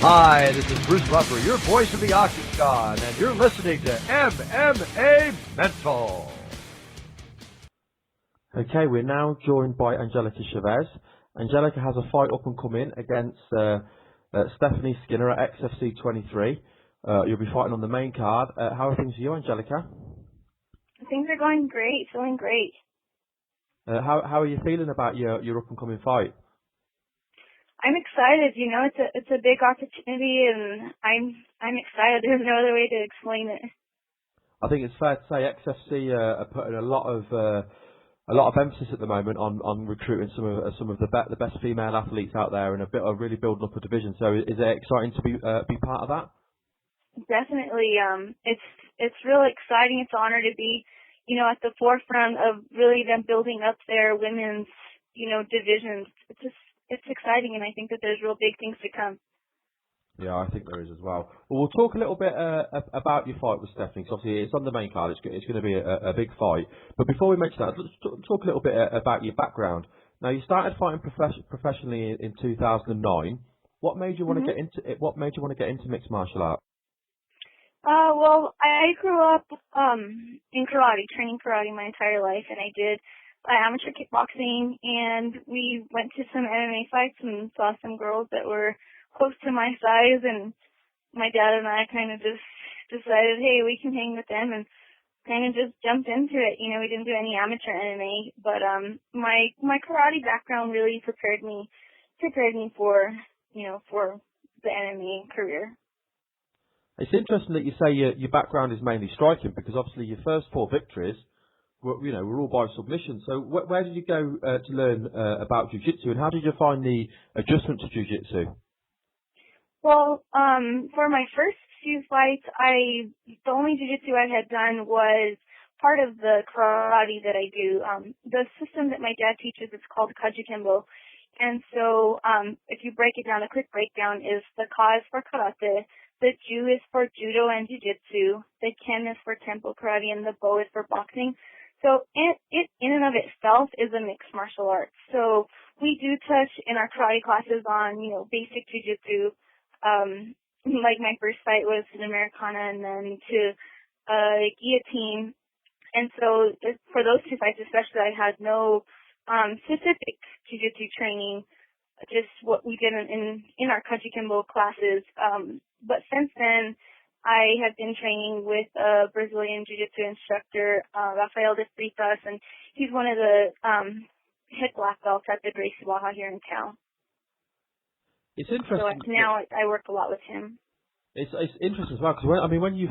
Hi, this is Bruce Buffer, your voice of the Octagon, and you're listening to MMA Mental. Okay, we're now joined by Angelica Chavez. Angelica has a fight up and coming against Stephanie Skinner at XFC 23. You'll be fighting on the main card. How are things for you, Angelica? Things are going great, feeling great. How are you feeling about your up and coming fight? I'm excited. You know, it's a big opportunity, and I'm excited. There's no other way to explain it. I think it's fair to say XFC are putting a lot of emphasis at the moment on recruiting some of the best female athletes out there, and really building up a division. So is it exciting to be part of that? Definitely. It's really exciting. It's an honor to be, at the forefront of really them building up their women's, divisions. It's exciting, and I think that there's real big things to come. Yeah, I think there is as well. Well, we'll talk a little bit about your fight with Stephanie, because obviously it's on the main card. It's going to be a big fight. But before we mention that, let's talk a little bit about your background. Now, you started fighting professionally in 2009. What made you want to get into it? What made you want to get into mixed martial arts? Well, I grew up in karate, training karate my entire life, and I did amateur kickboxing, and we went to some MMA fights and saw some girls that were close to my size, and my dad and I kind of just decided, hey, we can hang with them, and kind of just jumped into it. We didn't do any amateur MMA, but my karate background really prepared me for for the MMA career. It's interesting that you say your background is mainly striking, because obviously your first 4 victories were all by submission. So where did you go to learn about JiuJitsu, and how did you find the adjustment to JiuJitsu? Well, for my first few fights, the only jiu-jitsu I had done was part of the karate that I do. The system that my dad teaches, it's called Kajikembo. And so, if you break it down, a quick breakdown is the ka is for karate, the ju is for judo and jiu-jitsu, the ken is for tempo karate, and the bo is for boxing. So it in and of itself is a mixed martial art. So we do touch in our karate classes on, basic jiu-jitsu. Like my first fight was an Americana and then to guillotine. And so for those 2 fights especially, I had no specific jiu-jitsu training, just what we did in our Kajikembo classes. But since then, I have been training with a Brazilian jiu-jitsu instructor, Rafael de Freitas, and he's one of the head black belts at the Gracie Baja here in town. It's interesting. So now I work a lot with him. It's interesting as well, because when you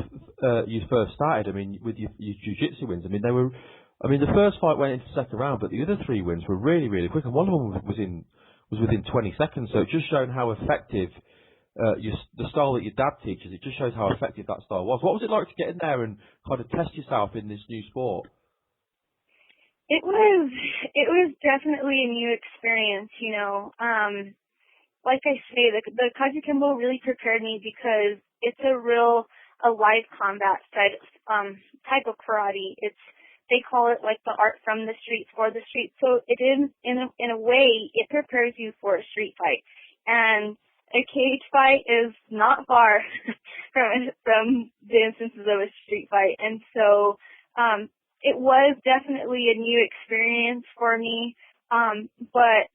first started, with your jiu-jitsu wins, the first fight went into the second round, but the other 3 wins were really, really quick, and one of them was within 20 seconds. So it just showed how effective the style that your dad teaches. It just shows how effective that style was. What was it like to get in there and kind of test yourself in this new sport? It was definitely a new experience. Like I say, the Kajikembo really prepared me because it's a live combat type of karate. They call it like the art from the streets for the streets. So it is, in a way, it prepares you for a street fight. And a cage fight is not far from the instances of a street fight. And so it was definitely a new experience for me. But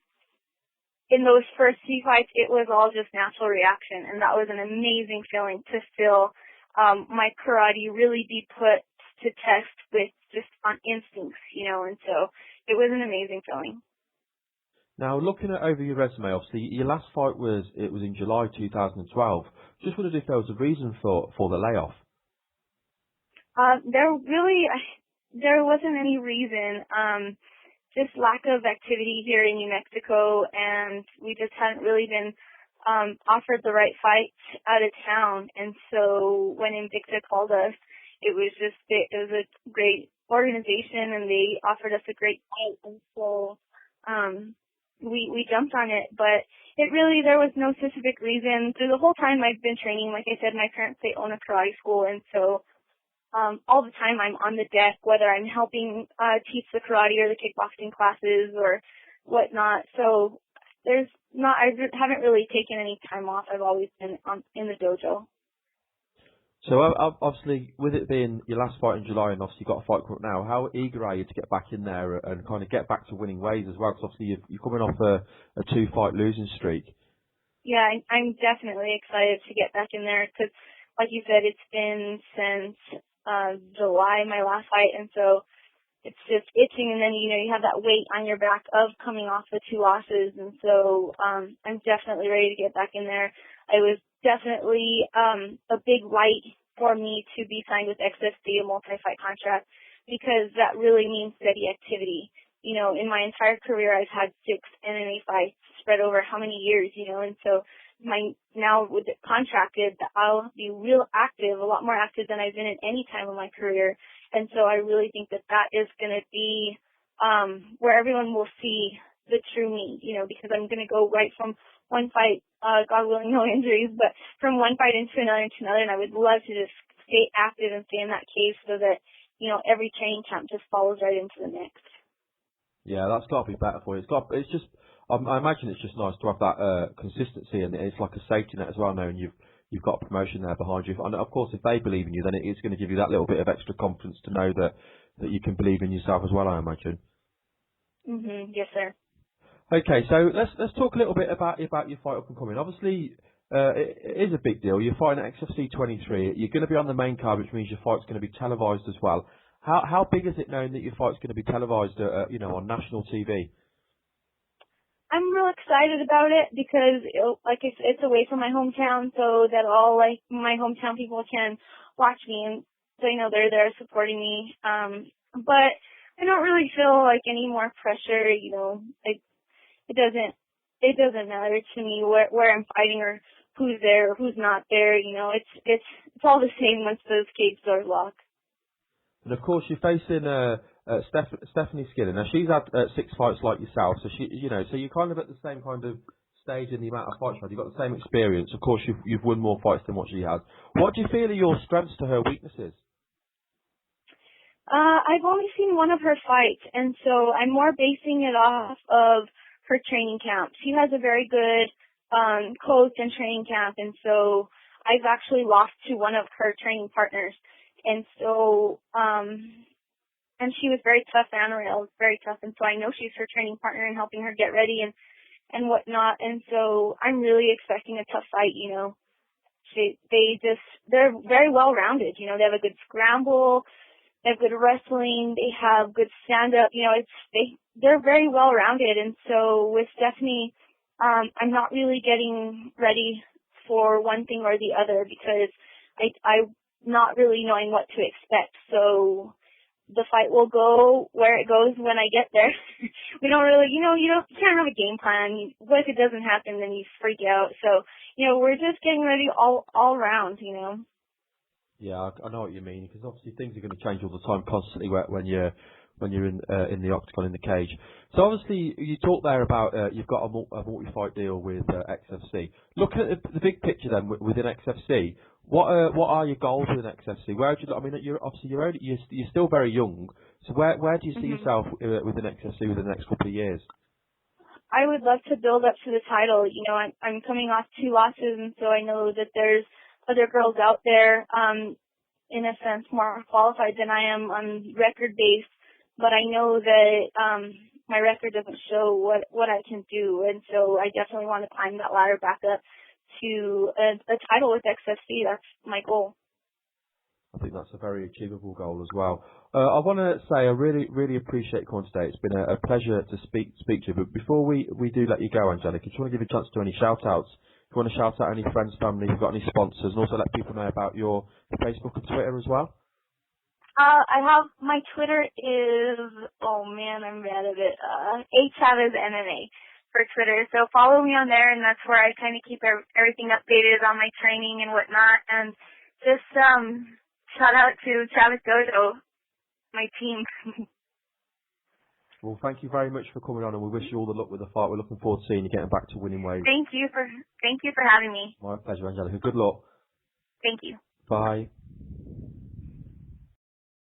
in those first 2 fights, it was all just natural reaction, and that was an amazing feeling to feel my karate really be put to test with just on instincts, and so it was an amazing feeling. Now, looking over your resume, obviously your last fight was in July 2012. Just wondered if there was a reason for the layoff. There wasn't any reason. Just lack of activity here in New Mexico, and we just hadn't really been offered the right fight out of town. And so when Invicta called us, it was a great organization, and they offered us a great fight. And so we jumped on it, but there was no specific reason. Through the whole time I've been training, like I said, my parents, they own a karate school, and so all the time I'm on the deck, whether I'm helping teach the karate or the kickboxing classes or whatnot. So there's not. I haven't really taken any time off. I've always been in the dojo. So obviously, with it being your last fight in July, and obviously you've got a fight coming up now, how eager are you to get back in there and kind of get back to winning ways as well? Because obviously you're coming off a 2-fight losing streak. Yeah, I'm definitely excited to get back in there because, like you said, it's been since July, my last fight, and so it's just itching, and then, you know, you have that weight on your back of coming off the 2 losses, and so I'm definitely ready to get back in there. I was definitely a big light for me to be signed with XFC, a multi-fight contract, because that really means steady activity. You know, in my entire career, I've had 6 MMA fights spread over how many years, you know, and so now with it contracted, I'll be real active, a lot more active than I've been at any time in my career. And so I really think that that is going to be where everyone will see the true me, you know, because I'm going to go right from one fight, God willing, no injuries, but from one fight into another, and I would love to just stay active and stay in that cave so that, you know, every training camp just follows right into the next. Yeah, that's got to be better for you. It's just, I imagine it's just nice to have that consistency, and it's like a safety net as well, knowing you've got a promotion there behind you. And of course, if they believe in you, then it's going to give you that little bit of extra confidence to know that you can believe in yourself as well, I imagine. Yes, sir. Okay, so let's talk a little bit about your fight up and coming. Obviously, it is a big deal. You're fighting at XFC 23. You're going to be on the main card, which means your fight's going to be televised as well. How big is it knowing that your fight's going to be televised, you know, on national TV? I'm real excited about it because, like I said, it's away from my hometown, so that all like my hometown people can watch me, and so you know they're there supporting me. But I don't really feel like any more pressure. You know, it doesn't matter to me where I'm fighting or who's there or who's not there. You know, it's all the same once those cage doors lock. And of course, you're facing Stephanie Skinner. Now, she's had 6 fights like yourself, so so you're kind of at the same kind of stage in the amount of fights. You've got the same experience. Of course, you've won more fights than what she has. What do you feel are your strengths to her weaknesses? I've only seen one of her fights, and so I'm more basing it off of her training camp. She has a very good coach and training camp, and so I've actually lost to one of her training partners. And so, and she was very tough, Anna was very tough, and so I know she's her training partner and helping her get ready and whatnot, and so I'm really expecting a tough fight, you know. They're very well-rounded, you know, they have a good scramble, they have good wrestling, they have good stand-up, you know, they're very well-rounded, and so with Stephanie, I'm not really getting ready for one thing or the other because I'm not really knowing what to expect. So the fight will go where it goes when I get there. We don't really, you can't have a game plan. What if it doesn't happen, then you freak out. So, you know, we're just getting ready all around, you know. Yeah, I know what you mean, because obviously things are going to change all the time constantly when you're in the octagon, in the cage. So obviously you talked there about you've got a multi-fight deal with XFC. Look at the big picture then within XFC. What are your goals within XFC? Where do you? I mean, you're still very young. So where do you see yourself within XFC within the next couple of years? I would love to build up to the title. You know, I'm coming off 2 losses, and so I know that there's other girls out there, in a sense, more qualified than I am on record base. But I know that my record doesn't show what I can do, and so I definitely want to climb that ladder back up to a title with XFC. That's my goal. I think that's a very achievable goal as well. I want to say I really, really appreciate coming today. It's been a pleasure to speak to you. But before we do let you go, Angelica, do you want to give a chance to do any shout-outs? If you want to shout out any friends, family, if you've got any sponsors, and also let people know about your Facebook and Twitter as well? I have, my Twitter is, oh man, I'm bad at it, Chavez MMA for Twitter. So follow me on there, and that's where I kind of keep everything updated on my training and whatnot. And just shout out to Chavez Dojo, my team. Well, thank you very much for coming on, and we wish you all the luck with the fight. We're looking forward to seeing you getting back to winning ways. Thank you for having me. My pleasure, Angelica. Good luck. Thank you. Bye.